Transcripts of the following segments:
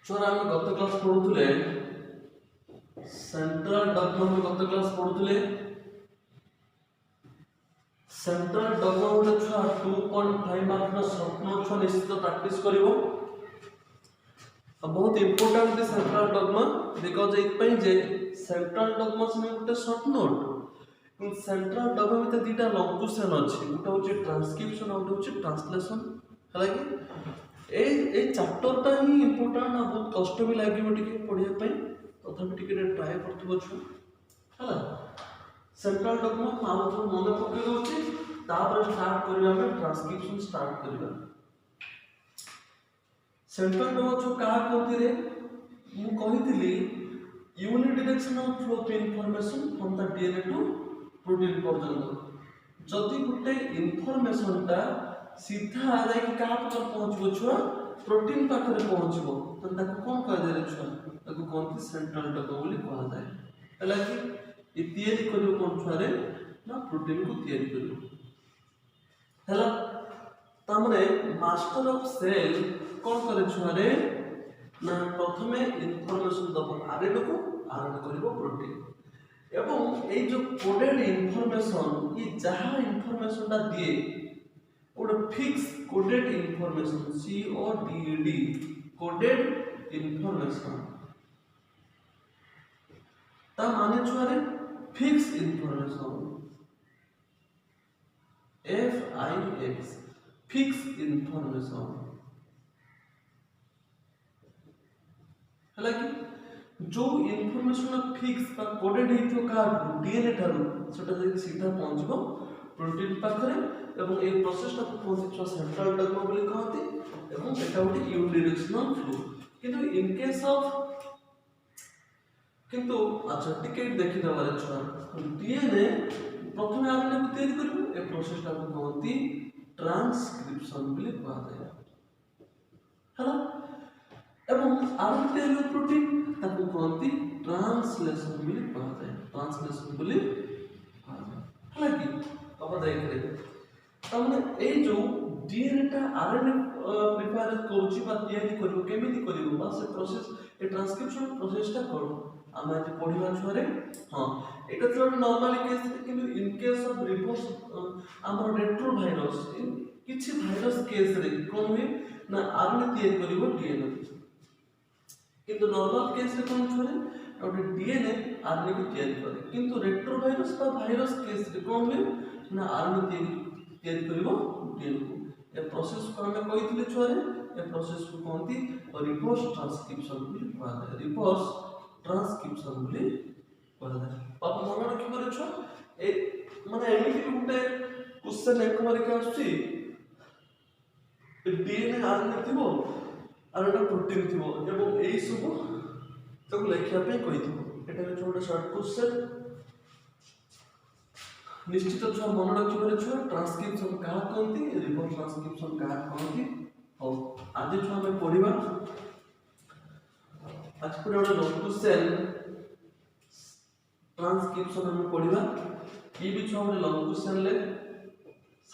छोरा आम गत क्लास पढ़ुले सेंट्रल डॉग्मा में गत क्लास पढ़ुले सेंट्रल डॉग्मा गोटे छुआ 2.5 मार्क ना शॉर्ट नोट छुआ निश्चित प्रैक्टिस करिवो बहुत important they central dogma because it पई जे सेंट्रल डॉग्मा से गोटे शॉर्ट नोट सेंट्रल डॉग्मा में दुटा लॉन्ग क्वेश्चन अछि गोटे होची ट्रांसक्रिप्शन और होची ट्रांसलेशन हला कि ए चैप्टर टा ही इंपोर्टेंट आ बहुत कष्ट भी लागिवो टिके पढिया पई तथापि टिके ट्राई करथबो छु हला सेंट्रल डॉग्मा हम तो मन पके दोछि तापर स्टार्ट करिया में ट्रांसक्रिप्शन स्टार्ट करिया सेंट्रल डॉग्मा जो का कहती रे मु कहितली unit direction of flow of information from the DNA to protein पर्यंत जदि गुटे इंफॉर्मेशन टा सीधा आ जाय कि का पर पहुंचबो छुआ प्रोटीन पाखरे पहुंचबो त ताको कोन कह दे रे छुआ ताको कोनती सेंट्रल डॉग्मा बोली कहा जाय हला कि इ तयारी करियो कोन छुआ रे ना प्रोटीन को तयारी करियो हला तामने मास्टर ऑफ सेल कोन करे छुआ रे ना प्रथमे इंफॉर्मेशन दबो आरएनए को आरएनए करिवो प्रोटीन एवं ए जो कोडेड इंफॉर्मेशन ये जहां इंफॉर्मेशन ता दिए ओड fix coded information CODED coded information ता माने छुआ रे fix information FIX fix information हालांकि जो इंफॉर्मेशन फिक्स बा कोडेड हितो का डीएनए थारु सेटा जे सीधा पहुंचबो प्रोटीन पाखरे एवं ए प्रोसेस टा पहुंचछ सेंट्रल डॉग्मा बोली कहती एवं एटा उठी यूनिडायरेक्शनल फ्लो किंतु इन केस ऑफ किंतु अच्छा टिकेट देखि दबारे छ डीएनए प्रथमे आरएनए को तयारी करबो ए प्रोसेस टा कहती ट्रांसक्रिप्शन बोली कहते हला एवं आरएनए प्रोटीन ताको कहती ट्रांसलेशन बोली कहते हैं ट्रांसलेशन बोली हालांकि अब देख रे तमने ए जो डीएनए टा आरएनए प्रिपेयर करछि बा तयारी करबो केमिति करबो बा से प्रोसेस ए ट्रांसक्रिप्शन प्रोसेस टा करो हम आज पढिबा छरे हां एटा तो नॉर्मल केस किंतु इन केस ऑफ रिपोर्ट्स हमर रेट्रो वायरस किछि वायरस केस रे कोन हुए ना आरएनए तयारी करबो डीएनए किंतु नॉर्मल केस रे कोन छरे और डीएनए आरएनए को तयारी करे किंतु रेट्रो वायरस बा वायरस केस रे कोन हुए ना आरएनए तयारी करबो डीएनए को ए प्रोसेस को हम कहितले छरे ए प्रोसेस को कोनती रिवर्स ट्रांसक्रिप्शन बोली कहला जाय रिवर्स ट्रांसक्रिप्शन बोली कहला जाय अब मन रखि करे छ ए माने एमिति गुटे क्वेश्चन एक बार के आछी डीएनए आरएनए थिबो और एटा प्रोटीन थिबो एवं एई सब तक लेखिया पे कहिथिबो एटा के छोटा शॉर्ट क्वेश्चन निश्चित छ मन रखि करे छ ट्रांसक्रिप्शन का कहंती रिवर्स ट्रांसक्रिप्शन का कहंती हो आज छ हम पढिबा आज पूरा लॉन्ग क्वेश्चन ट्रांसक्रिप्शन हम पढिबा ई भी छ हम लॉन्ग क्वेश्चन ले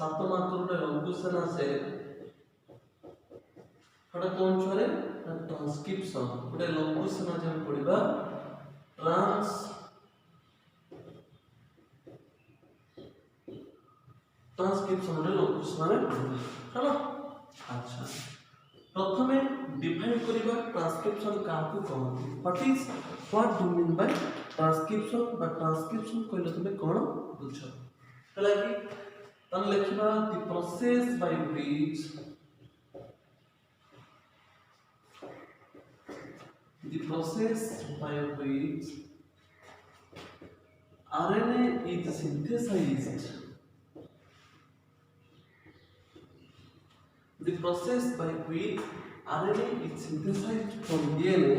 7 मार्क रो लॉन्ग क्वेश्चन आसे फटा कोन छरे ट्रांसक्रिप्शन गोटे लॉन्ग क्वेश्चन आज हम पढिबा ट्रांसक्रिप्शन रे लॉन्ग क्वेश्चन रे चलो अच्छा प्रथमे डिफाइन करिबा ट्रांसक्रिप्शन का को कहନ୍ତି what do mean by transcription बा ट्रांसक्रिप्शन कहले तुमे कोन बुझ हला कि तन लिखिबा the process by which the process by which RNA is synthesized. The process by which RNA is synthesized from DNA.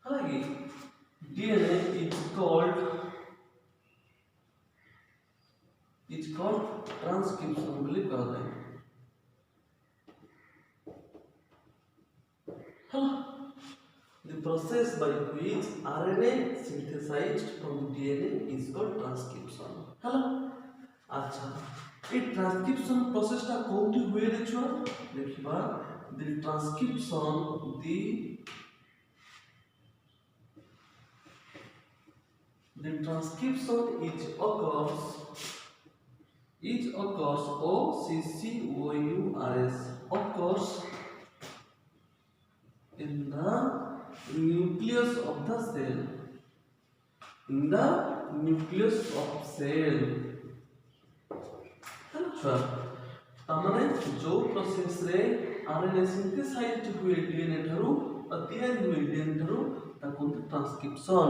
हालांकि DNA is called transcription बोली कहते हैं The process by which RNA synthesized from DNA is called transcription. Hello. अच्छा ये transcription process टा कोठी हुए रे छुआ देखिबा the transcription occurs occurs in the nucleus of the cell. In the nucleus of cell. अच्छा तामने जो प्रोसेस रे आरएनए सिंथेसाइज हुए डीएनए ठारू तैयारी हुए डीएनए ठारू ताको transcription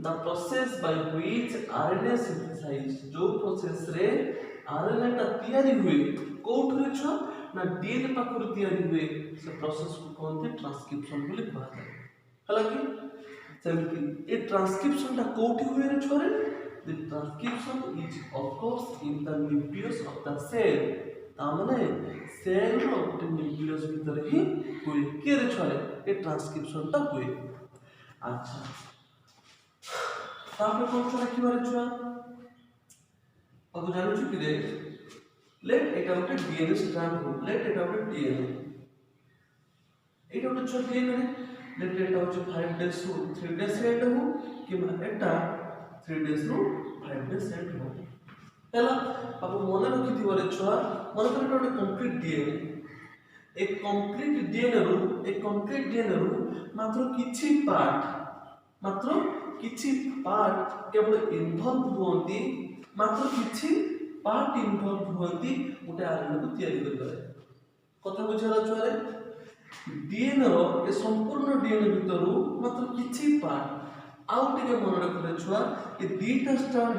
the process by which RNA synthesize जो प्रोसेस रे आरएनए ता तैयारी हुए कोठु रे छ ना डीएनए पाखरु तैयारी हुए से प्रोसेस को कहते ट्रांसक्रिप्शन बोली कहा जाय हालांकि सेमति ए ट्रांसक्रिप्शन ता कोठि हुए रे छरे the transcription is occurs in the nucleus of the cell तामने सेल रो गोटे न्यूक्लियस भीतर ही हुए के रे छरे ए ट्रांसक्रिप्शन ता हुए अच्छा तापर कोन छ लिखिबार छुआ अब जानु छु कि रे लेट एटा गोटे डीएनए स्ट्रैंड हो लेट एटा गोटे डीएनए एटा गोटे छ डीएनए लेट एटा हो 5 डेज टू 3 डेज एटा हो कि एटा 3 days ରୁ 5 days सेट हो हैला अब मने रखि दिबो रे छुआ मने कर ଗୋଟେ कंप्लीट डीएनए एक कंप्लीट डीएनए रू मात्र किछि पार्ट केवल इन्वॉल्व होंती मात्र किछि पार्ट इन्वॉल्व होंती ଗୋଟେ आरएनए को तयारी करबारे कथा बुझाला छुआ रे डीएनए रो ए संपूर्ण डीएनए भितरु मात्र किछि पार्ट आउ टिके मन रखले छुआ ए दीटा स्ट्रैंड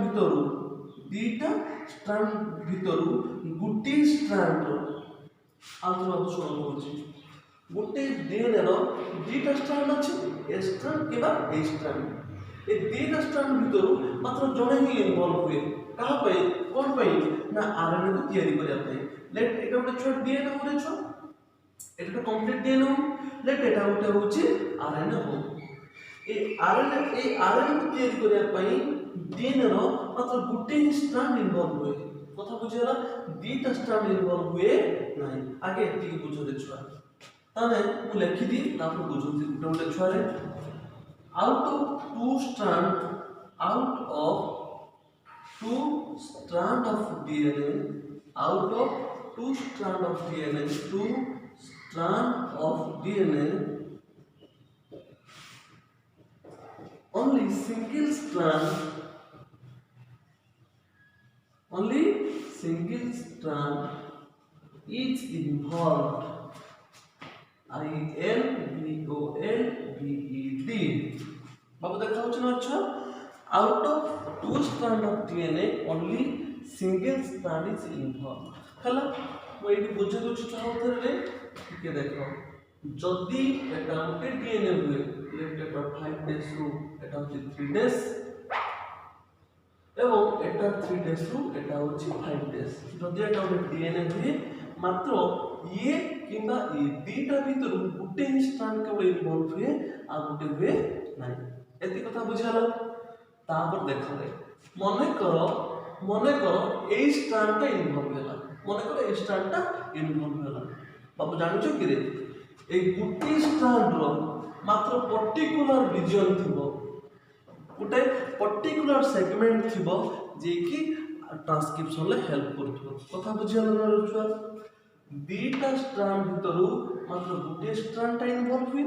भितरु गुटी स्ट्रैंड आउर अब सुन होची गुटे डीएनए रो दीटा स्ट्रैंड अछि ए स्ट्रैंड केबा ए स्ट्रैंड ए दीटा स्ट्रैंड भितरु मात्र जणे ही इन्वॉल्व हुए कहा पई कोन पई ना आरएनए को तयारी करिया पई लेट एटा गुटे छ डीएनए होरे छ एटा कंप्लीट डीएनए लेट एटा गुटे होची आरएनए हो ए आरएनए को तयारी करिया पई डीएनए रो मात्र गुटे ही स्ट्रैंड इन्वॉल्व हुए कथा बुझियला दीटा स्ट्रैंड इन्वॉल्व हुए नाही आगे एति बुझो दे छुआ ताने मु लिखि दी तापर बुझो दे गुटे छुआ रे out of two strand of DNA only single strand is involved. INVOLVED बाबू देखा होछ ना अच्छा out of two strand of DNA only single strand is involved हला मैं एटी बुझे दोछ चाहत रे ठीक देखो जदी एटा गोटे डीएनए हुए लेट एटा 5 डेज रू एटा होची 3 डेज एवं एटा 3 डेज रू एटा होची 5 डेज जदी एटा गोटे डीएनए हुए मात्र ये किंबा ये दीटा भीतर गुटे ही स्ट्रैंड केवल इन्वॉल्व हुए आ गुटे हुए नाही एति कथा बुझाला तापर देखो रे मने करो ए स्ट्रैंड ता इन्वॉल्व होला मने करो ए स्ट्रैंड ता इन्वॉल्व होला बाबू जानि छ कि रे ए गुटे स्ट्रैंड रो मात्र पर्टिकुलर रीजन थिबो गुटे पर्टिकुलर सेगमेंट थिबो जे कि ट्रांसक्रिप्शन ले हेल्प करथो कथा बुझाला ना रुचुआ दीटा स्ट्रैंड भितरु मात्र गुटे स्ट्रैंड ता इन्वॉल्व हुई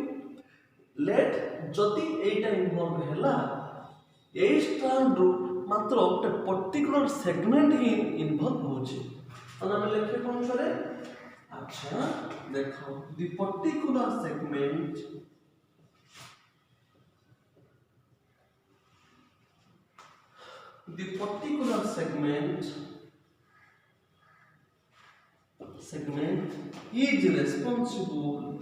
लेट जति एटा इन्वॉल्व हैला ए स्ट्रैंड रो मात्र गोटे पर्टिकुलर सेगमेंट ही इन्वॉल्व होछि अन हम लिखे कोन करे अच्छा देखो the particular segment is responsible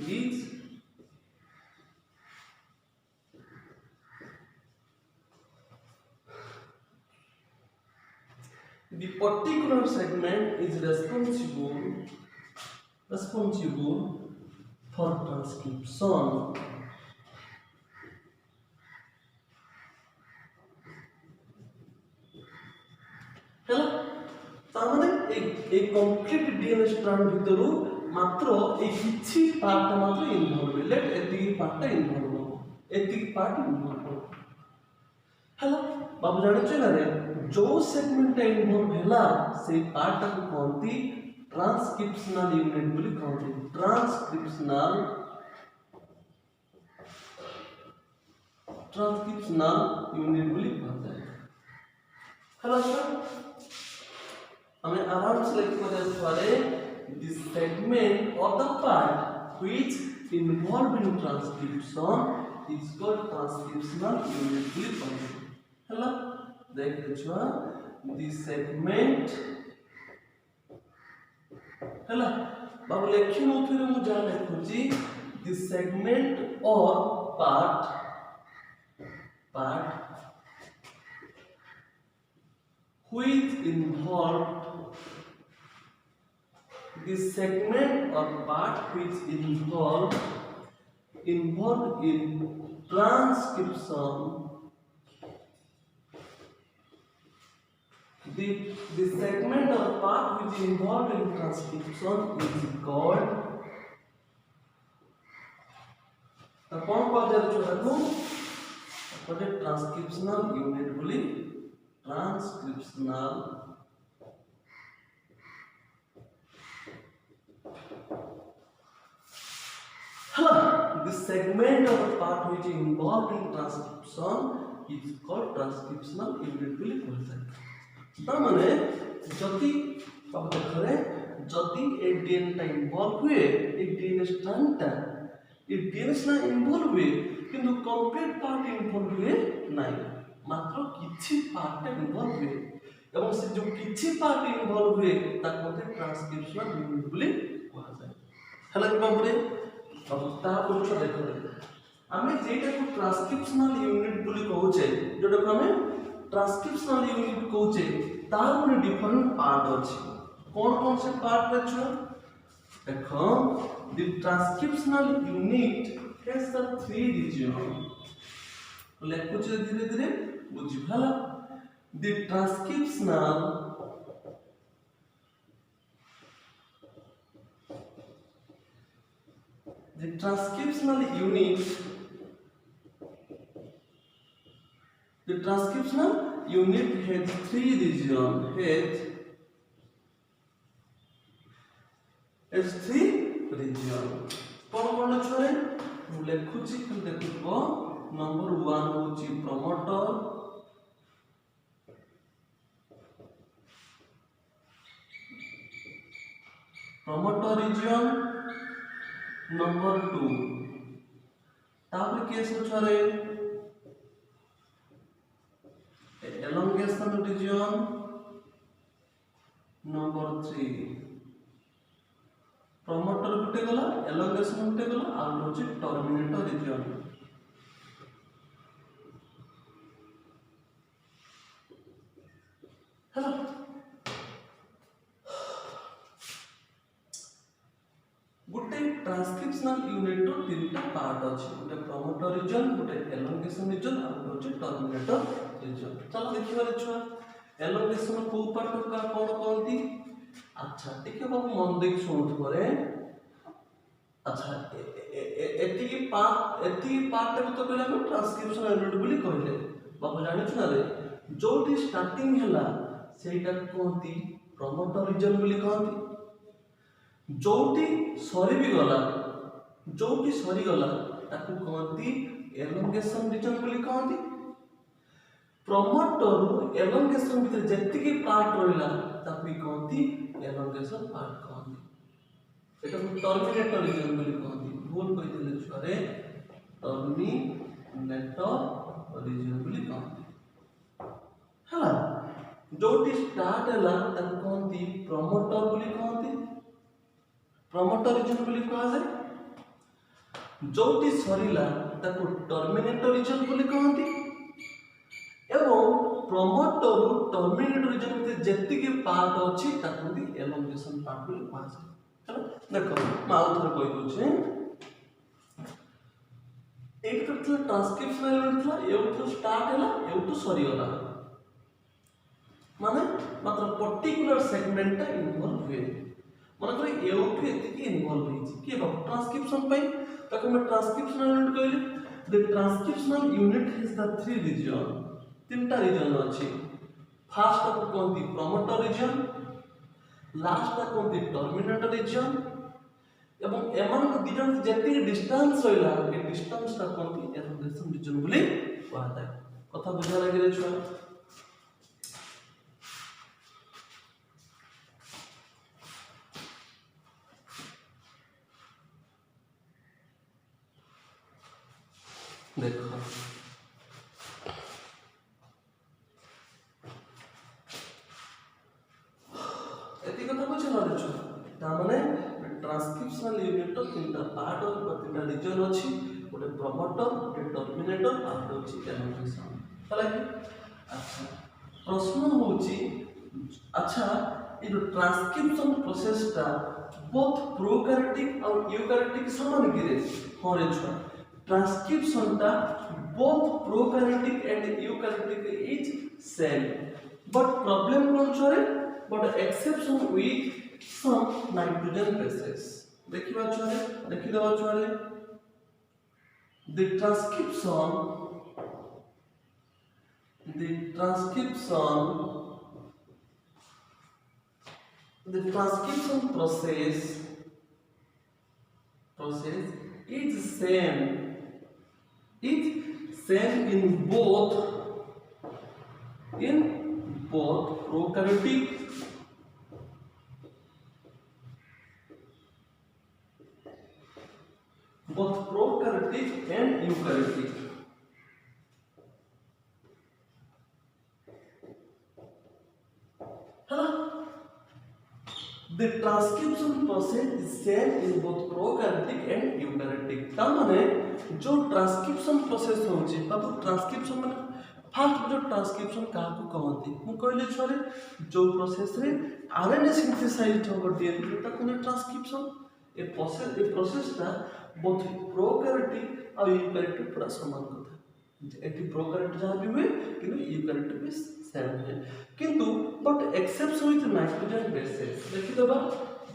the particular segment is responsible for transcription तामाने ए कंप्लीट डीएनए स्ट्रैंड भितर मात्र ए किछि पार्ट मात्र इन्वॉल्व लेट एति पार्ट इन्वॉल्व एति पार्ट इन्वॉल्व हला बाबू जानि छ ना रे जो सेगमेंट इन्वॉल्व हैला से पार्ट को कोनती ट्रांसक्रिप्शनल यूनिट बोली कहते ट्रांसक्रिप्शनल यूनिट बोली कहते हैं हला सर हमें आराम से लिख पारे this segment of the part which involved in transcription is called transcriptional unit बोली कहते हला देख छुआ this segment हला बाबू लेखि नोथिरे मु जा लिखुची this segment or part which involved this segment or part which involved in transcription the segment or part which involved in transcription is called the कौन कह जा रहा है ट्रांसक्रिप्शनल यूनिट बोली transcriptional the segment of a part which is involved in transcription is called transcriptional unit बोली कहते हैं ता माने जति बाबू देखरे जति ए डीएनए टा इन्वॉल्व हुए ए डीएनए स्ट्रैंड टा ए डीएनए स्ट्रैंड इन्वॉल्व हुए किंतु कंप्लीट पार्ट इन्वॉल्व हुए नाही मात्र किछि पार्ट इन्वॉल्व हुए एवं से जो किछि पार्ट इन्वॉल्व हुए ताको मते ट्रांसक्रिप्शनल यूनिट बोली कहा जाय हला कि बाबू रे अब ता पुछ देखो आमे जेटा को ट्रांसक्रिप्शनल यूनिट बोली कहउछे जोटा को हमें ट्रांसक्रिप्शनल यूनिट कहउछे तार माने डिफरेंट पार्ट अछि कौन से पार्ट रे छ देखो the transcriptional unit has the three region लेखु छ धीरे धीरे बुझि भला the transcriptional the transcriptional unit has three regions has three regions कौन छरे मु लेखुची तुम देखुबो नंबर 1 होची promoter region नंबर 2 तापर केस छरे elongation region नंबर 3 promoter गुटे गला elongation गुटे गला आ होची terminator region हेलो गुटे ट्रांसक्रिप्शनल यूनिट रो तीनटा पार्ट अछि गुटे प्रमोटर रीजन गुटे एलोंगेशन रीजन आ गुटे टर्मिनेटर रीजन चलो देखिबा छुआ एलोंगेशन को पार्ट का कोन कोनती अच्छा ठीक है बाबू मन देख सुनत परे अच्छा एति पार्ट तो कहले हम ट्रांसक्रिप्शनल यूनिट बोली कहले बाबू जानि छु ना रे जोटी स्टार्टिंग हला सेटा कोनती प्रमोटर रीजन बोली कहती जोटी सरी गला ताकू कहती एलोंगेशन रीजन बोली कहती प्रमोटर एलोंगेशन भीतर जति की पार्ट रहिला ताकू कहती एलोंगेशन पार्ट कहती एटा को टर्मिनेटर रीजन बोली कहती भूल कहि देले छरे टर्मिनेटर रीजन बोली कहती हला जोटी स्टार्ट हला ताकू कहती प्रमोटर बोली कहती प्रमोटर रीजन बोली कहा जाए जोटी सरीला ताको टर्मिनेटर रीजन बोली कहती एवं प्रमोटर टर्मिनेटर रीजन में जति के पार्ट अछि ताको भी एलोंगेशन पार्ट बोली कहा जाए चलो देखो माउ थोर कहि दउ छे एक तो ट्रांसक्रिप्शनल यूनिट था एउ तो स्टार्ट हला एउ तो सरी गला माने मात्र पर्टिकुलर सेगमेंट इनवॉल्व हुए मन कर एउठु एतिकी इनवॉल्व होइछि कि बा ट्रांसक्रिप्शन पई ताको मैं ट्रांसक्रिप्शनल यूनिट कहली the transcriptional unit has the three region तीनटा रीजन अछि फर्स्ट को कोनती प्रोमोटर रीजन लास्ट को कोनती टर्मिनेटर रीजन एवं एमान को दिजन जेति डिस्टेंस होइला ए डिस्टेंस ता कोनती एरोगेशन रीजन बोली कहता है कथा बुझा लागे छुआ देखो एति कथा बुझला छुआ ता माने ट्रांसक्रिप्शनल यूनिट तो तीनटा पार्ट और तीनटा रीजन अछि गोटे प्रोमोटर गोटे टर्मिनेटर आ होछि एनोटेशन हला कि अच्छा प्रश्न होछि अच्छा ये जो ट्रांसक्रिप्शन प्रोसेस ता बोथ प्रोकैरियोटिक और यूकैरियोटिक समान गिरे होरे छुआ ट्रांसक्रिप्शन ता both prokaryotic and eukaryotic is same but problem कौन छरे but exception with some nitrogen bases देखिबा छरे देखि दबा छरे the transcription process is same in both prokaryotic and eukaryotic the transcription process is same in both prokaryotic and eukaryotic ता माने जो transcription process होची बाबू transcription माने fast जो ट्रांसक्रिप्शन काहू कहंती मु कहले छरे जो प्रोसेस रे आरएनए सिंथेसाइज हो डीएनए ता कोन ट्रांसक्रिप्शन ए प्रोसेस ता बोथ प्रोकैरियोटिक और यूकैरियोटिक पूरा समान कथा एटी प्रोकैरियोट जहां भी हुए किंतु यूकैरियोटिक भी सेम है किंतु but exception with nitrogen bases देखि दबा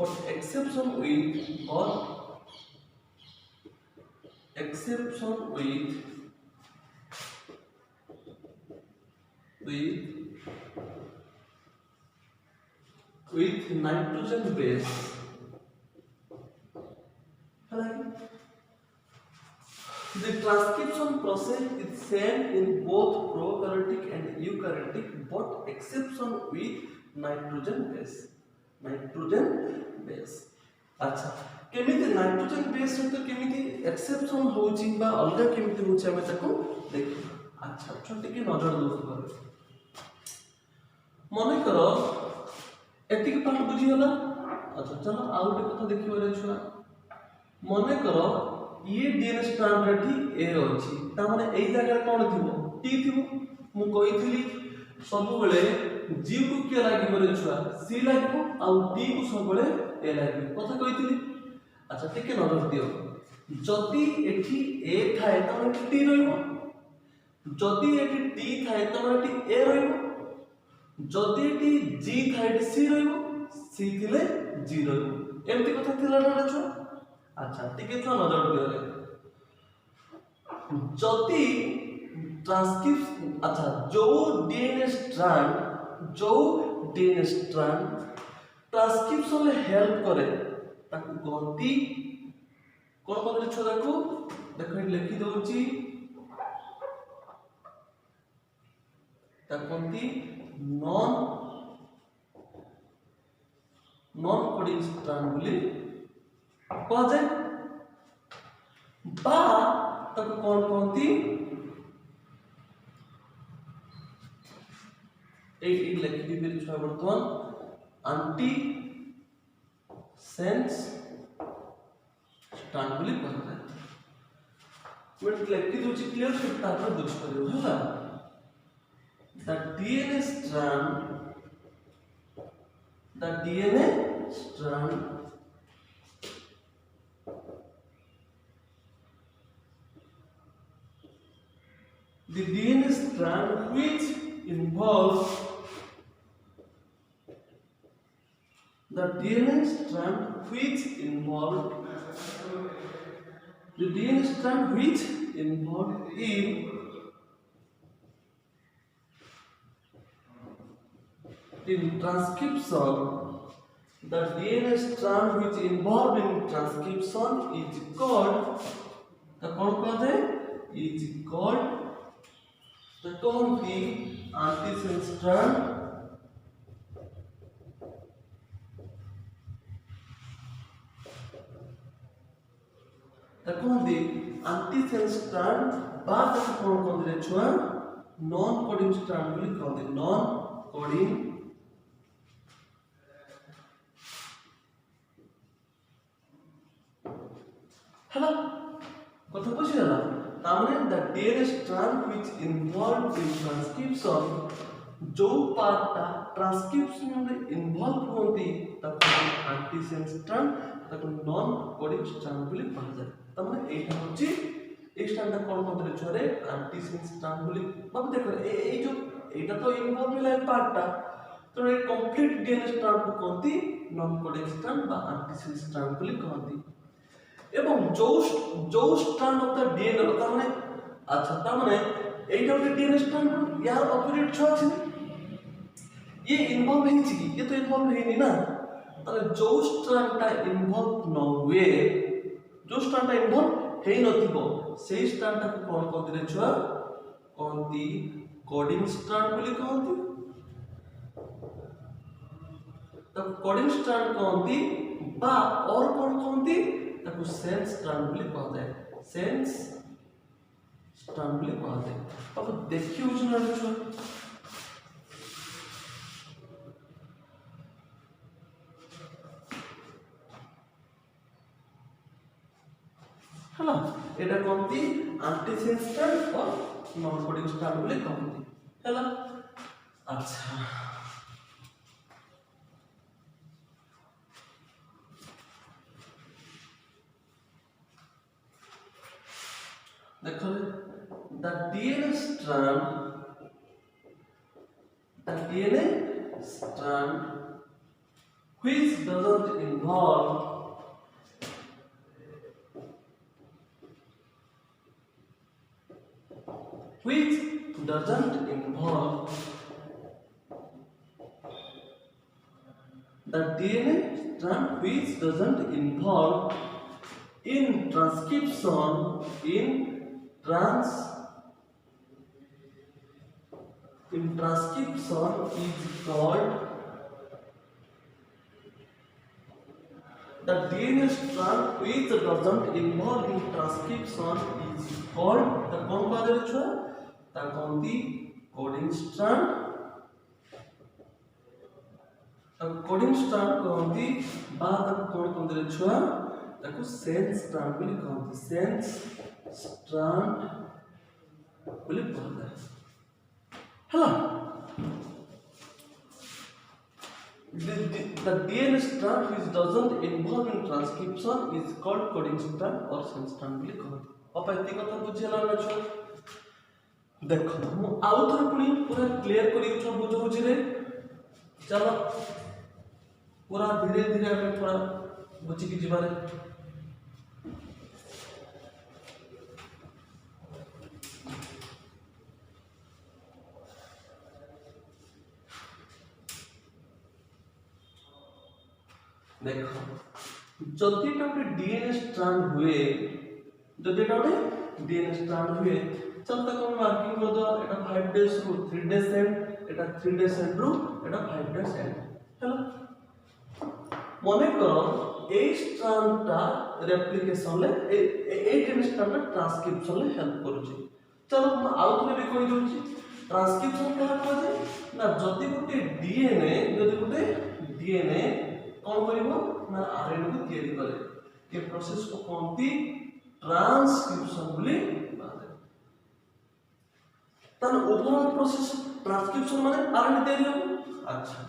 बट एक्सेप्शन विथ और exception with nitrogen base the transcription process is same in both prokaryotic and eukaryotic but exception with nitrogen base अच्छा केमिति नाइट्रोजन बेस तो केमिति एक्सेप्शन होची बा अलगा केमिति होची हमें ताको देखि अच्छा छोटे के नजर दो कर मने करो एतिक पाठ बुझी होला अच्छा चलो आउटे कथा देखिबा रे छुआ मने करो ये डीएनए स्ट्रैंड रेठी ए अछि ता माने एई जगह कोन थिबो टी थिबो मु कहितली सब बेले जी को के लागि रे छुआ सी लागि आ टी को सब बेले ए लागि कथा कहितली अच्छा ठीक है नजर दियो जदि एठी ए थाए त एठी टी रहइबो जदि एठी टी थाए त एठी ए रहइबो जदि एठी जी थाए एठी सी रहइबो सी थिले जी रहइबो एमती कथा थिला ना छ अच्छा ठीक है तो नजर दियो रे जदि ट्रांसक्रिप्शन अच्छा जो डीएनए स्ट्रैंड ट्रांसक्रिप्शन ले हेल्प करे ताकू गंती कोन कोन छोरा को देखो लिखि दउची ता कोंती नॉन कोडिंग स्ट्रैंड बोली कह जाए बा ताकू कोन कोंती ए लिखि दी फिर छोरा वर्तमान एंटी सेंस स्ट्रैंड बोली कहता है मैं लिखि दूची क्लियर फिर तापर बुझ करियो होला the DNA strand which involves the DNA strand which involved the DNA strand which involved in transcription, the DNA strand which involved in transcription is called the antisense strand. Antisense strand বা তাকে কোন কহନ୍ତି ଛୁଆ non coding strand ବୋଲି କହନ୍ତି non coding ହେଲା কথা বুঝিলা তাহলে the DNA strand which involved in transcription जो पार्टटा ट्रांसक्रिप्शन में इन्वॉल्व होती ताको एंटीसेंस स्ट्रैंड ताको नॉन कोडिंग स्ट्रैंड बोली कहा जाए तमने एटा होची एक स्ट्रैंड कोन कोन छरे एंटीसेंस स्ट्रैंड बोली बाबू देखो ए जो एटा तो इन्वॉल्व होला पार्टटा तो ए कंप्लीट डीएनए स्ट्रैंड को कहती नॉन कोडिंग स्ट्रैंड बा एंटीसेंस स्ट्रैंड बोली कहती एवं जो स्ट्रैंड ऑफ द डीएनए ताने अच्छा ताने एटा डीएनए स्ट्रैंड यार ऑपोजिट छ अछि ये इन्वॉल्व है कि ये तो इन्वॉल्व है नहीं ना ताले जो स्ट्रैंडटा इन्वॉल्व न हुए जो स्ट्रैंडटा इन्वॉल्व है नथिबो सेही स्ट्रैंडटा को कोन कहते छुआ कहती कोडिंग स्ट्रैंड बोली कहती तो कोडिंग स्ट्रैंड कहती बा और कोन कहती ताको सेंस स्ट्रैंड बोली कहते हैं सेंस स्ट्रैंड बोली कहते हैं अब देखियो छुआ हला एटा कहती एंटीसेंस स्ट्रैंड और नॉन कोडिंग स्ट्रैंड बोली कहती हला अच्छा देखो the DNA strand which doesn't involve the DNA strand which doesn't involve in transcription is called the DNA strand which doesn't involve in transcription is called the कौन कहा जाए छुआ ता कहती कोडिंग स्ट्रैंड अब कोडिंग स्ट्रैंड कहती बाद कौन कहते छुआ ताको सेंस स्ट्रैंड बोली कहती सेंस स्ट्रैंड बोली कहता है हला the DNA strand which doesn't involve in transcription is called coding strand or sense strand बोली कहती अब एती कथा बुझेला ना छुआ देखो मु आउ थरे पुनी पूरा क्लियर करी छ बुझौछि रे चलो पूरा धीरे धीरे हमें थोड़ा बुझी की जीवारे देखो जल्दी टाइम डीएनए स्ट्रैंड हुए जल्दी टाइम डीएनए स्ट्रैंड हुए चल तक हम मार्किंग कर दो एटा 5 डेज रु 3 days and Etah 3 days and रु एटा 5 डेज एंड हेलो मने करो ए स्ट्रैंडटा रेप्लिकेशन ले ए डीएनए स्ट्रैंड ट्रांसक्रिप्शन ले हेल्प करूची चलो हम आउ थोड़े भी कहि दोची ट्रांसक्रिप्शन क्या कहै छै ना जति गुटे डीएनए कौन करिवो ना आरएनए को तैयारी करे ये प्रोसेस को कोनती ट्रांसक्रिप्शन बोली बात तन ओवरऑल प्रोसेस ट्रांसक्रिप्शन माने आरएनए तैयारी हो अच्छा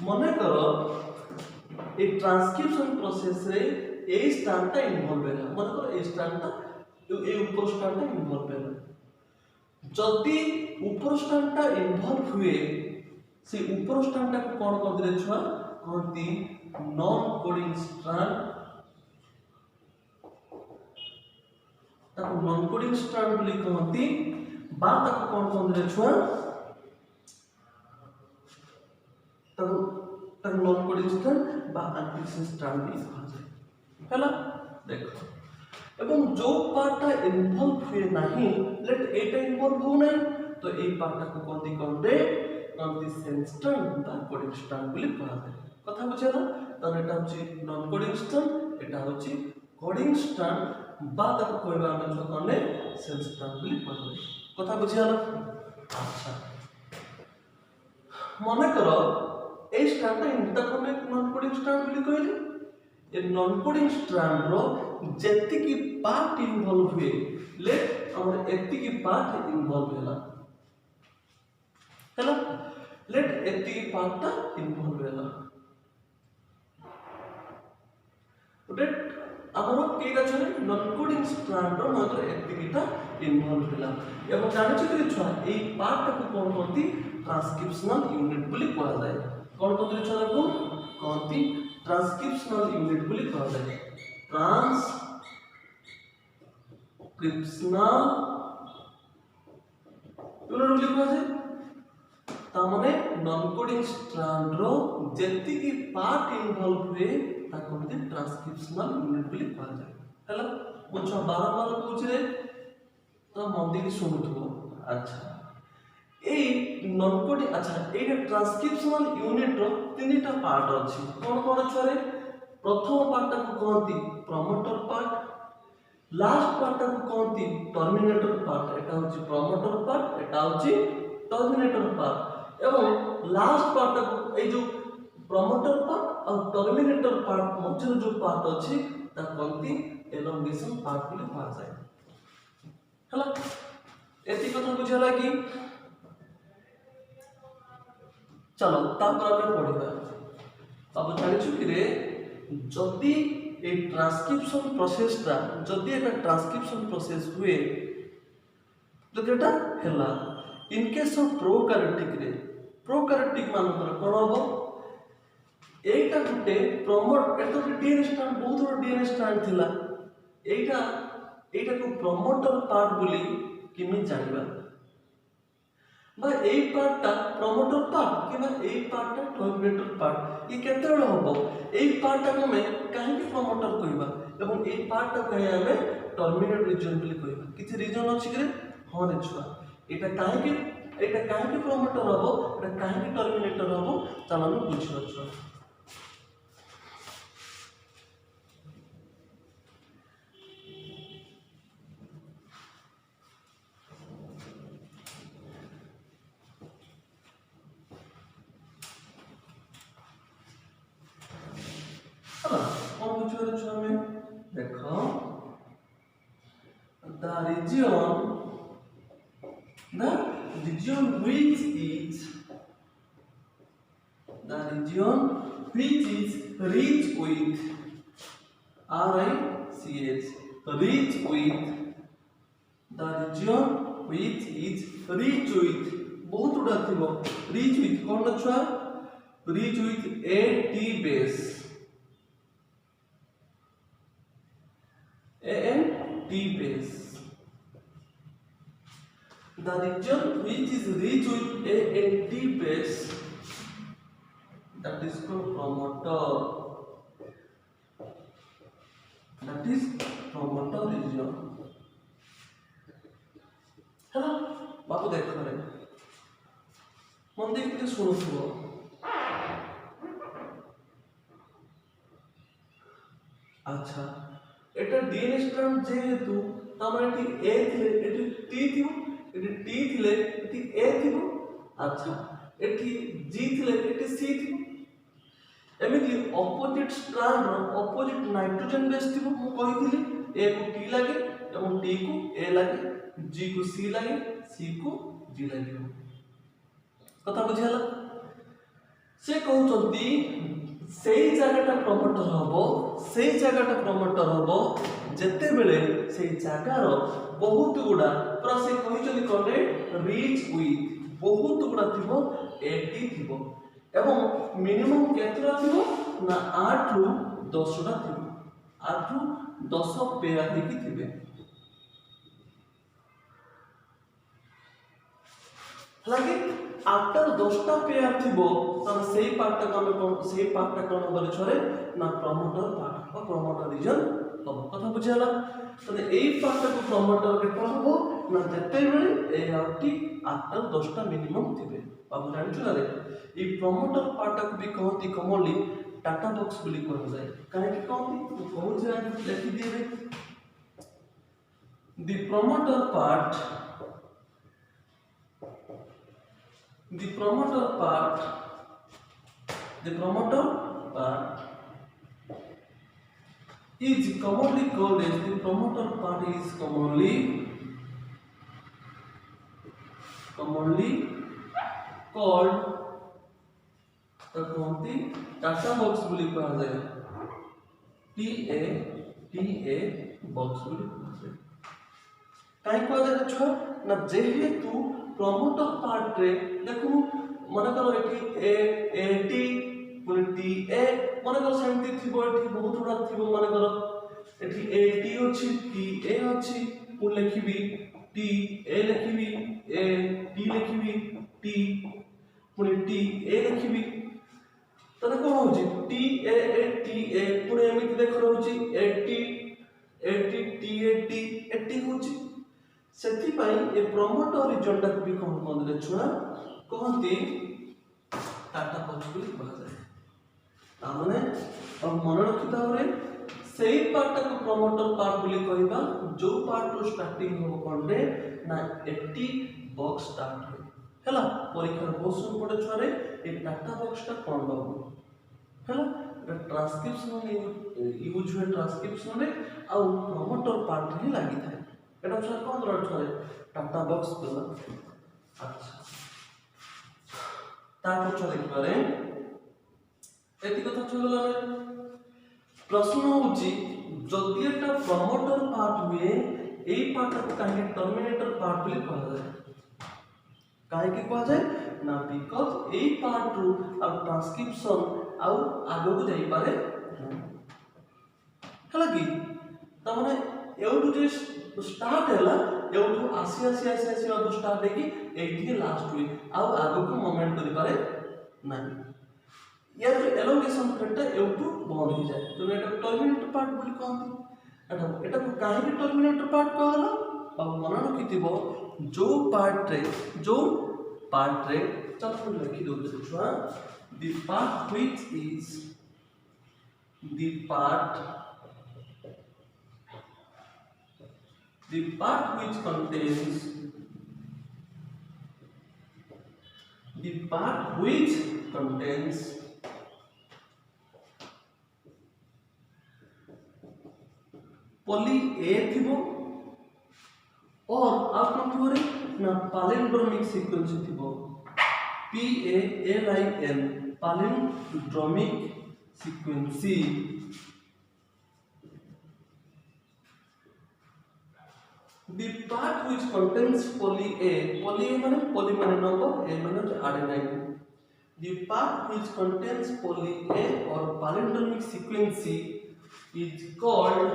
मने करो ए ट्रांसक्रिप्शन प्रोसेस रे ए स्ट्रैंडटा इन्वॉल्व है मने करो ए स्ट्रैंडटा ए ऊपर स्ट्रैंडटा इन्वॉल्व है जति ऊपर स्ट्रैंडटा इन्वॉल्व हुए से ऊपर स्ट्रैंडटा को कोन कहते छुआ कहती नॉन कोडिंग स्ट्रैंड ताको नॉन कोडिंग स्ट्रैंड बोली कहती बा ताको कोन कहते छुआ ताको नॉन कोडिंग स्ट्रैंड बा एंटीसेंस स्ट्रैंड भी कहा जाए हैला देखो एवं जो पार्टटा इन्वॉल्व हुए नहीं लेट एटा इन्वॉल्व हो नहीं तो ए पार्टटा को कहती कहती सेंस स्ट्रैंड बा कोडिंग स्ट्रैंड बोली कहा जाए कथा बुझेला तो एटा होची नॉन कोडिंग स्ट्रैंड एटा होची कोडिंग स्ट्रैंड बा ताको कहबा हम जो कने सेंस स्ट्रैंड बोली कहा जाए कथा बुझेला अच्छा मने करो ए स्ट्रैंड इंटा कोने नॉन कोडिंग स्ट्रैंड बोली कहली ए नॉन कोडिंग स्ट्रैंड रो जेति की पार्ट इन्वॉल्व हुए लेट हमर एति की पार्ट इन्वॉल्व हैला लेट एति की पार्टटा इन्वॉल्व हैला लेट हमर केटा छले नॉन कोडिंग स्ट्रैंड रो मात्र एति कीटा इन्वॉल्व हैला एवं जानि छी कि छुआ ए पार्ट को कोन करती ट्रांसक्रिप्शनल यूनिट बोली कहा जाए कोन कहते छुआ को कहती ट्रांसक्रिप्शनल यूनिट बोली कहा जाए ट्रांसक्रिप्शनल यूनिट बोली कहा जाए ता माने नॉन कोडिंग स्ट्रैंड रो जेति की पार्ट इन्वॉल्व हुए ता कहते ट्रांसक्रिप्शनल यूनिट बोली कहा जाए हैला मुझ बार पूछ रे तो मंदी की सुनुथबो अच्छा ए नॉन कोडिंग अच्छा ए ट्रांसक्रिप्शनल यूनिट रो तीनटा पार्ट अछि कोन कोन छरे प्रथम पार्ट को कहती प्रमोटर पार्ट लास्ट पार्ट को कहती टर्मिनेटर पार्ट एटा होची प्रमोटर पार्ट एटा होची टर्मिनेटर पार्ट एवं लास्ट पार्ट को ए जो प्रमोटर पार्ट और टर्मिनेटर पार्ट मध्य जो पार्ट अछि ता कहती एलोंगेशन पार्ट बोली कहा जाय हला एति कथा बुझला कि चलो तापर हम पढिबा अब जानिछु कि रे जदि ए ट्रांसक्रिप्शन प्रोसेसटा जदि एटा ट्रांसक्रिप्शन प्रोसेस हुए जदि एटा हैला इन केस ऑफ प्रोकैरियोटिक मानकर कोन हो एटा गुटे प्रमोट एतो डीएनए स्ट्रैंड बहुत बड़ डीएनए स्ट्रैंड थिला एटा को प्रमोटर पार्ट बोली किमि जानिबा बा ए पार्टटा प्रमोटर पार्ट किबा ए पार्टटा टर्मिनेटर पार्ट ये केते बेले होबो ए पार्टटा को मैं काहे कि प्रमोटर कहबा एवं ए पार्टटा कहे हमें टर्मिनेट रीजन बोली कहबा किछि रीजन अछि कि हां रे छुआ एटा काहे कि प्रमोटर होबो एटा काहे कि टर्मिनेटर होबो चलो हम बुझियो छुआ देखो the region which is rich with RICH rich with the region which is rich with बहुत उड़ा थिबो rich with कोन छुआ rich with AT base ANT base the region which is rich with ANT base that is called promoter region है बापू देखो रे मन देख के सुनो अच्छा एटा डीएनए स्ट्रैंड जेहेतु तमरे एटी ए थिले एटी टी थिबो एटी टी थिले एटी ए थिबो अच्छा एटी जी थिले एटी सी थिबो एमिति ऑपोजिट स्ट्रैंड रो ऑपोजिट नाइट्रोजन बेस थिबो मु कहिथिली ए को टी लागे एवं टी को ए लागे जी को सी लागे सी को जी लागे कथा बुझियाला से कहउचंती सेई जगहटा प्रमोटर हबो सेई जगहटा प्रमोटर हबो जेते बेले सेई जगार बहुत गुडा पर से कहि चली कोने रीच विथ बहुत गुडा थिबो एटी थिबो एवं मिनिमम केतरा थिबो ना 8 रु 10 टा थिबो 8 रु 10 पेयर हेकी थिबे हालांकि आफ्टर 10 टा पेयर थिबो तब सेही पार्ट टा कोन बोले छरे ना प्रमोटर पार्ट और प्रमोटर रीजन हम कथा बुझियाला तने एई पार्ट को प्रमोटर के कोन हो ना जते बेले ए आउटी आफ्टर 10 टा मिनिमम थिबे बाबू जानछु ना रे ई प्रमोटर पार्ट को भी कहती कमली टाटा बॉक्स बोली कह जाए काहे कि कहती तो कहू जे लिखि दिए the promoter part is commonly called as the promoter part is commonly called कहती टाटा बॉक्स बोली कहा जाए TA बॉक्स बोली कहा जाए काहे कहा जाए छ ना जेहेतु प्रमोटर पार्ट रे देखो मन करो एटी पुनी TA मन करो सेमती थिबो एठी बहुत बड़ा थिबो मन करो एठी एटी अछि TA अछि पुनी लिखिबी TA लिखिबी टी लिखिबी टी पुनी TA लिखिबी तने कोन होची TA पुनी एमिति देख रहउची 80 TA होची सेति पई ए प्रमोटर रीजन टा भी कोन कोन रे छुआ कहती टाटा बॉक्स बोली कहा जाए तामने अब मन रखिता रे सेही पार्ट को प्रमोटर पार्ट बोली कहबा जो पार्ट रो स्टार्टिंग हो कोन रे ना 80 बॉक्स स्टार्ट हो हला परीक्षा क्वेश्चन पड़े छुआ रे ए टाटा बॉक्स टा कोन बाबू हला ट्रांसक्रिप्शन में यूज हुए ट्रांसक्रिप्शन में आ प्रमोटर पार्ट ही लागि थाए एटा छुआ कोन रह टाटा बॉक्स बोला अच्छा ताको छुआ देख पारे एति कथा छगला रे प्रश्न होची जदि एटा प्रमोटर पार्ट हुए एई पार्ट को काहे टर्मिनेटर पार्ट बोली कहा जाए काहे कि कहा जाए ना बिकॉज़ एई पार्ट रू आ ट्रांसक्रिप्शन आ आगो को जाई पारे हला कि त माने एउटु जे स्टार्ट हैला एउटु आसी अब स्टार्ट है कि एठी लास्ट हुई आ आगो को मोमेंट करि पारे नाही या जो एलोंगेशन करता एउटु बंद हो जाए तो एटा टर्मिनेटर पार्ट बोली कहती एटा को काहे कि टर्मिनेटर पार्ट कहला अब मन रखिथिबो जो पार्ट रे चलो लिखि दो छुआ the part which contains poly A थिबो और आप कौन थिबो रे ना palindromic sequence थिबो PALIN palindromic sequence the part which contains poly A माने number A माने adenine the part which contains poly A or palindromic sequence is called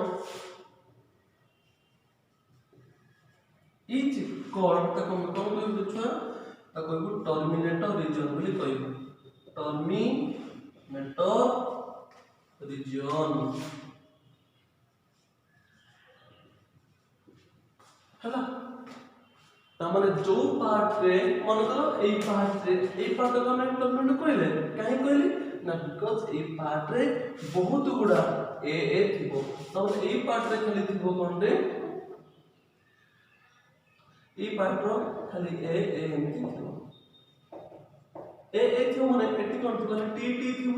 ताको हम कोन कहबो छुआ ताको कहबो टर्मिनेटर रीजन बोली कहबो टर्मिनेटर रीजन हला त माने जो पार्ट रे मन करो एई पार्ट को हम टर्मिनेटर कहले काहे कहले ना बिकॉज़ एई पार्ट रे बहुत गुडा ए थिबो त एई पार्ट रे खाली थिबो कोन रे ई पार्ट रो खाली ए एमती थियो ए थियो माने एटी कोन थियो टी थियो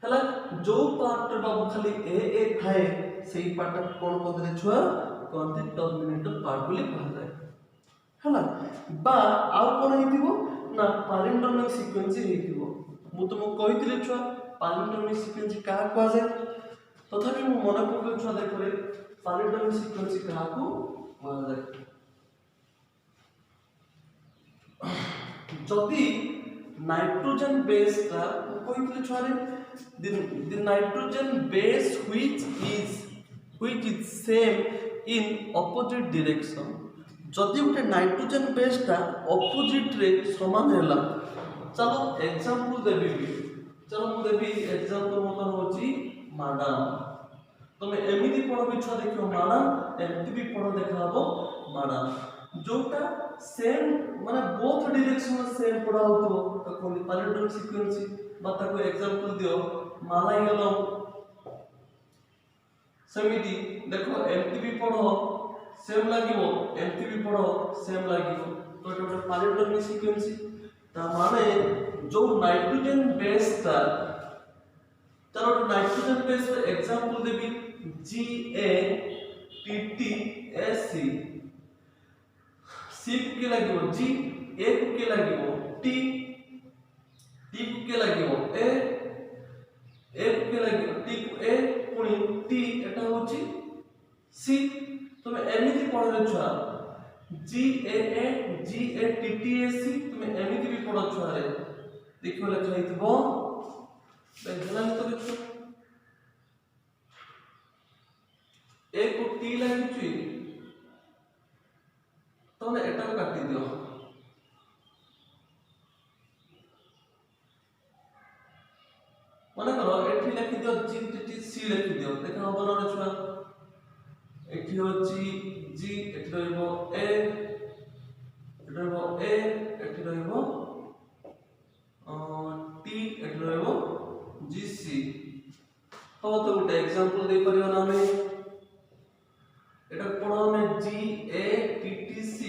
हला जो पार्ट बाबू खाली ए थाए सेही पार्ट कोन कहते छुआ कहते टर्मिनेटर पार्ट बोली कहा जाए हला बा आउ कोन हेतिबो ना पालिंड्रोमिक सीक्वेंस हेतिबो मु तुमको कहितले छुआ पालिंड्रोमिक सीक्वेंस का कहा जाए तथापि मु मन पकल छुआ देखो रे पालिंड्रोमिक सीक्वेंस का को कहा जाए जदि नाइट्रोजन बेस का कोई थे छुआरे the nitrogen base which is same in opposite direction जदि गोटे नाइट्रोजन बेस टा ऑपोजिट रे समान हैला चलो एग्जांपल देबी चलो मु देबी एग्जांपल मतलब होची माडाम तमे एमिति पढ़ो भी छुआ देखियो माडाम एमिति भी पढ़ो देखा हबो माडाम जोटा सेम माने बोथ डायरेक्शन में सेम पढ़ा होतो तो कोन पैरेलल सीक्वेंस बाता को एग्जांपल दियो माला गेलो समिति देखो एमिति भी पढ़ो सेम लागिवो एमिति भी पढ़ो सेम लागिवो तो एटा गोटे पैरेलल सीक्वेंस ता माने जो नाइट्रोजन बेस ता चलो नाइट्रोजन बेस पे एग्जांपल देबी GATTAC C को के लागिवो G A को के लागिवो T T को के लागिवो A को के लागिवो T को A पुनी T एटा होची C तुम एमिति पढ़ले छुआ GATTAC तुम एमिति भी पढ़ो छुआ रे देखो लिखा हितबो देखला तो देखो A को T लागि छि तने एटा को काटी दियो माने करो एठी लिखि दियो GTTC लिखि दियो देखा हबो न छुआ एठी होची G एठी रहइबो A एठी रहइबो A एठी रहइबो T एठी रहइबो GC तो गोटे एग्जांपल दे परियो ना हमें एटा पढ़ो हमें GATTC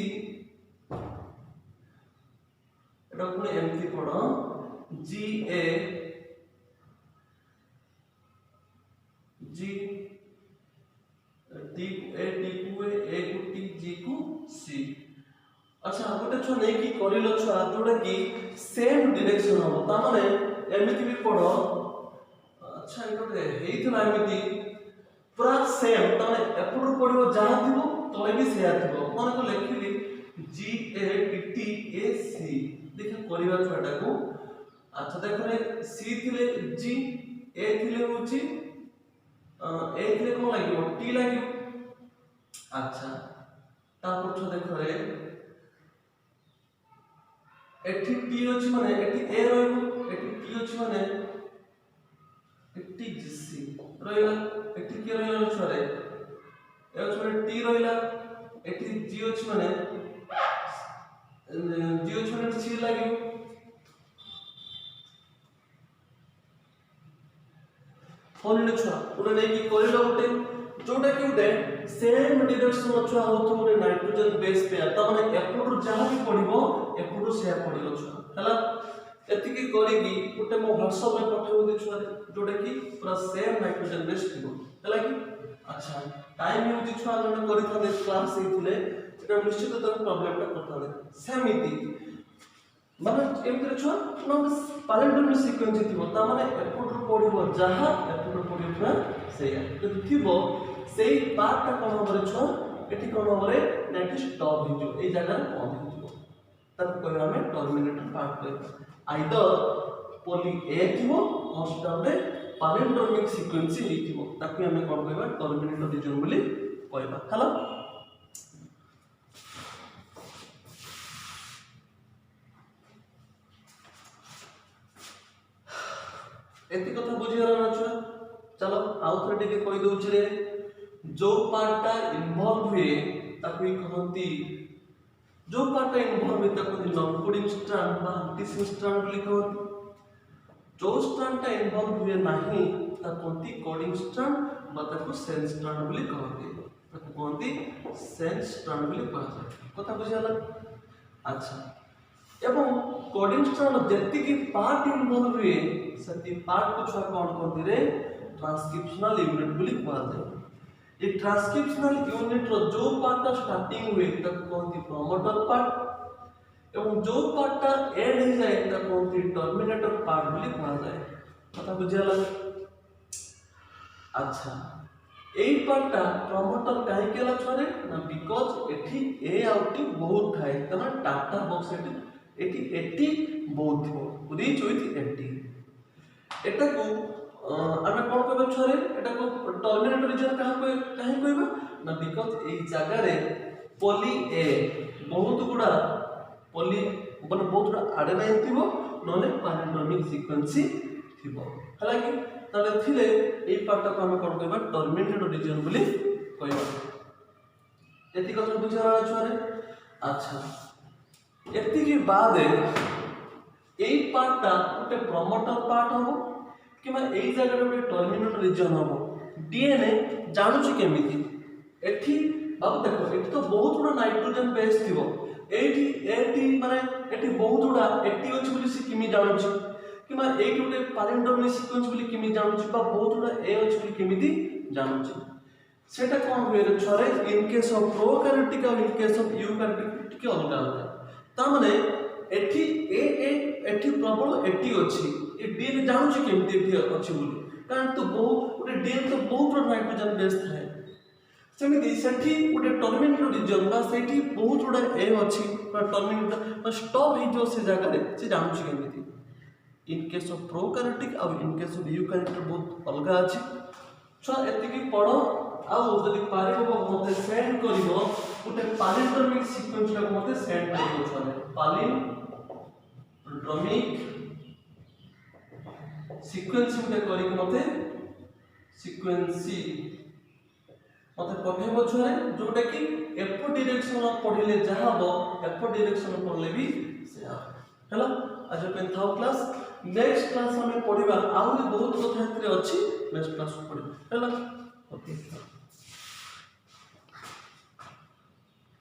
एटा पुनी एमती पढ़ो GA G T A T को A को T G को C अच्छा गोटे छ नै कि करिलो छ जोडा कि सेम डायरेक्शन हो ता माने एमिति भी पढ़ो अच्छा इकोटे हेइथला एमिति पूरा सेम तने एपडू पड़िबो जहा थिबो तले भी सेया थिबो माने को लिखिली GATTAC देखा करिवा छटा को अच्छा देखो रे C थिले G A थिले होची A थिले कोन लागिवो T लागिवो अच्छा तापर छ देखो रे एठी T अछि माने एठी A रहइबो एठी T अछि माने एठी GC रहइला एठी के रहइला छरे ए छरे T रहइला एठी G अछि माने G अछि माने C लागिवो होलिले छुआ पुरा नै कि करिलो गोटे जोटा कि गोटे सेम डायरेक्शन छुआ होतो गोटे नाइट्रोजन बेस पे त माने एपडू जहा भी पडिबो एपडू से पडिलो छुआ हला एतिकी करिगी गोटे मो WhatsApp में पठाउ दे छुआ जोटा कि पूरा सेम नाइट्रोजन बेस थिबो हला कि अच्छा टाइम यूज छुआ जने करि थाले क्लास हेथिले एटा निश्चित त प्रॉब्लम टा करथाले सेमिति माने एमते छुआ न पैरेलल सीक्वेंस थिबो त माने एपडू पडिबो जहा एपडू पडिबो सेया जदि थिबो सेई पार्ट ता कोन होबरे छुआ एठी कोन होबरे नेट स्टॉप हिजो ए जगह बंद हिजो तब कोइ हमें टर्मिनेटर पार्ट कहै आइदर पोली ए थिबो और स्टॉप रे पैरेलल सीक्वेंस ही थिबो ताकि हमें कोन कहबा टर्मिनेटर रीजन बोली कहबा हला एति कथा बुझिया ना छुआ चलो आउ थोड़े टिके कहि दउछि रे जो पार्टटा इन्वॉल्व हुए ताकि कहंती जो पार्टटा इन्वॉल्व हुए ताकि नॉन कोडिंग स्ट्रैंड बा एंटीसिन स्ट्रैंड बोली कहंती जो स्ट्रैंडटा इन्वॉल्व हुए नाही ताकि कोडिंग स्ट्रैंड बा ताकि सेंस स्ट्रैंड बोली कहंती ताकि कहंती सेंस स्ट्रैंड बोली कहंती कथा बुझियाला अच्छा एवं कोडिंग स्ट्रैंड जति की पार्ट इन्वॉल्व हुए सती पार्ट को छुआ कोन कहंती रे ट्रांसक्रिप्शनल यूनिट बोली कहंती ये ट्रांसक्रिप्शनल यूनिट रो जो पार्ट स्टार्टिंग हुए तक कहंती प्रोमोटर पार्ट एवं जो पार्ट एंड हो जाए तक कहंती टर्मिनेटर पार्ट बोली कहा जाए कथा बुझियाला अच्छा एई पार्ट प्रोमोटर काहे केला छरे ना बिकॉज़ एठी ए आउट बहुत थाए तमा टाटा बॉक्स एठी एटी 80 बहुत थो रिच विथ 80 एटा को आमे कोन कहबा छरे एटा को टर्मिनेट रीजन काहे कहबा ना बिकॉज़ ए जगह रे पॉली ए बहुत गुडा पॉली मतलब बहुत गुडा एडेनाइन थिबो नले पैलिंड्रोमिक सीक्वेंस थिबो हला कि ताले थिले ए पार्ट को आमे कोन कहबा टर्मिनेट रीजन बोली कहबा एति कथा बुझा छरे अच्छा एति के बाद ए पार्टटा गोटे प्रमोटर पार्ट हो कि एई जगह रे टर्मिनेट रीजन हो डीएनए जानुची केमिति एठी बाबू देखो एठी तो बहुत गुडा नाइट्रोजन बेस थिबो एठी माने एठी बहुत गुडा 80 अछि बोली से किमि जानुची कि एठी गोटे पैलिंड्रोमिक सीक्वेंस बोली किमि जानुची बा बहुत गुडा ए अछि बोली किमिति जानुची सेटा कोन होय रे छरे इन केस ऑफ प्रोकैरियोटिक और इन केस ऑफ यूकैरियोटिक टिके अलग अलग ता माने एठी एठी प्रबल 80 अछि ए डीएनए जानुची केमिति एठी अछि बोली कारण तो बहुत गोटे डीएनए तो बहुत नाइट्रोजन बेस थाए सेमिति सेठी गोटे टर्मिनेट रीजन बा सेठी बहुत गुडा ए अछि बा टर्मिनेट स्टॉप हे जो से जगह रे से जानुची केमिति इन केस ऑफ प्रोकैरियोटिक और इन केस ऑफ यूकैरियोटिक बहुत अलग अछि छ एति की पढो आउ जदि पारिबो मते सेंड करिवो गोटे पैलिंड्रोमिक सीक्वेंस ला मते सेंड करिवो छले पैलिंड्रोमिक सीक्वेंस गोटे करी मते सीक्वेंसी मते पठेबो छले जोटा कि एफ डायरेक्शन पढिले जहा हो एफ डायरेक्शन पढले भी से हेलो आज पेन थाउ क्लास नेक्स्ट क्लास हमें पढिबा आउ बहुत कथा अछि नेक्स्ट क्लास पढिबा हेलो।